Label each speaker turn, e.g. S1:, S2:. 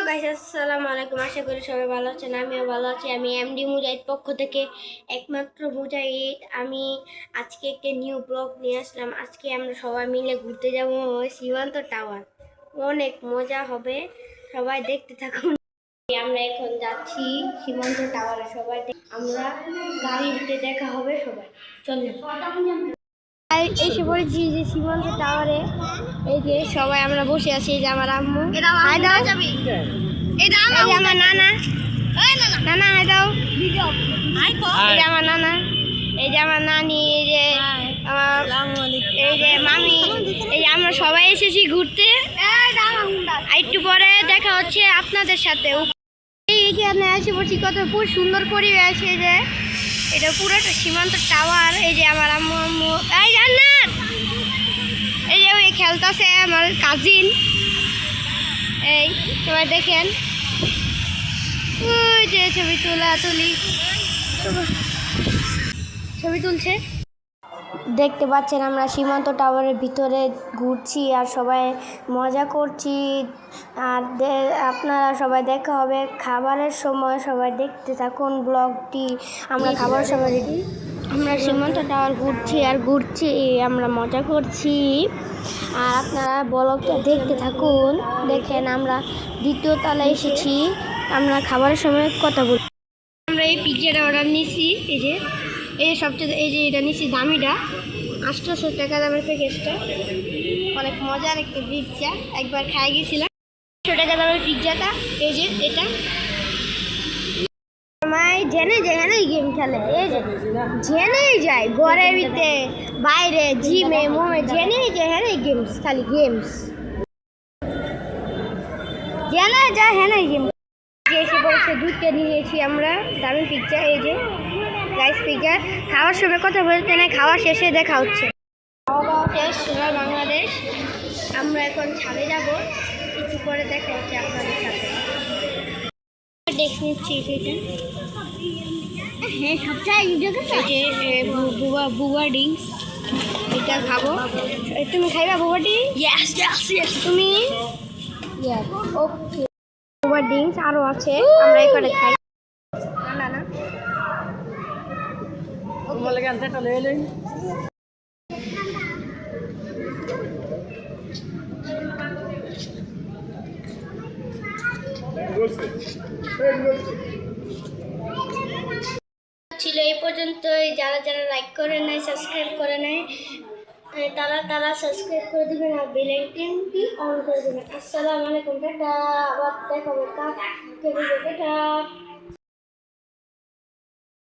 S1: Guys, আসসালামু আলাইকুম। আশা করি সবাই ভালো আছেন, আমিও ভালো আছি। আমি এমডি মুজাহিদ পক্ষ থেকে, একমাত্র মুজাহিদ। আমি আজকে একটা নিউ ব্লগ নিয়ে আসলাম। আজকে আমরা সবাই মিলে ঘুরতে যাব সীমান্ত টাওয়ার। অনেক মজা হবে, সবাই দেখতে থাকুন। আমরা এখন যাচ্ছি সীমান্ত টাওয়ারে। সবাই আমরা গাড়িতে দেখা হবে সবাই। চলেন এসে পড়েছি যে সীমান্ত টাওয়ারে। এই যে সবাই আমরা বসে আছি। এই যে আমার আম্মু, হাই দাও। এই যে আমার নানা, নানা হাই দাও। এই যে আমার নানা, এই যে আমার নানি, এই যে আমার, এই যে মামি। এই যে আমরা সবাই এসেছি ঘুরতে। একটু পরে দেখা হচ্ছে আপনাদের সাথে। এইখানে এসে পড়ছি, কত সুন্দর পরিবেশ। এই যে এটা পুরোটা সীমান্ত টাওয়ার। এই যে আমার আম্মু, আম্মু এই জান্নাত, এই যে ওই খেলতেছে আমার কাজিন। এই সবাই দেখেন, ওই যে ছবি তুলছে। দেখতে পাচ্ছেন আমরা সীমান্ত টাওয়ারের ভিতরে ঘুরছি আর সবাই মজা করছি। আর আপনারা সবাই দেখা হবে খাবারের সময়। সবাই দেখতে থাকুন ব্লগটি। আমরা খাবারের সময় রেডি। আমরা সীমান্ত টাওয়ার ঘুরছি, আমরা মজা করছি। আর আপনারা ব্লগটা দেখতে থাকুন। দেখেন আমরা দ্বিতীয় তলায় এসেছি। আমরা খাবারের সময় কথা বলছি। আমরা এই পিৎজাটা অর্ডার নিয়েছি। এই যে সবচেয়ে, এই যে এটা নিচ্ছি দামিটা, 800 টাকা দামের প্যাকেজটা। অনেক মজার একটা পিৎজা, একবার খাই গেছিলাম। 100 টাকা দামের পিৎজাটা। এই যে এটা জেনে গেম খেলে। এই যে জেনেই যায় ঘরের ভিতরে বাইরে জিমে মোমে, জেনেই যায় হ্যাঁ গেমস, খালি গেমস জেনে যায় হ্যাঁ গেম। এসে বলছে দুধটা নিয়েছি আমরা দামি পিৎজা। এই যে রাইস পিৎজা। খাওয়ার সময় কথা বলতে না, খাওয়া শেষে দেখা হচ্ছে। খাওয়া দাওয়া শেষ, বাংলাদেশ। আমরা এখন ছাদে যাব, একটু পরে দেখা হচ্ছে আপনাদের সাথে। ডেস্ক নিচ্ছি সেটা। হ্যাঁ বুবা ড্রিঙ্কস, এটা খাবো। তুমি খাইবা বুবা ড্রিঙ্কস? তুমি ওকে। বুবা ড্রিঙ্কস আরও আছে, আমরা এখানে খাই। না না ছিল এই পর্যন্তই। যারা যারা লাইক করে নাই, সাবস্ক্রাইব করে নাই, তারা সাবস্ক্রাইব করে দেবেন আর বেল আইকনটি অন করে দেবেন। আসসালামু আলাইকুম, টাটা। আবার দেখা হবে, টাটা।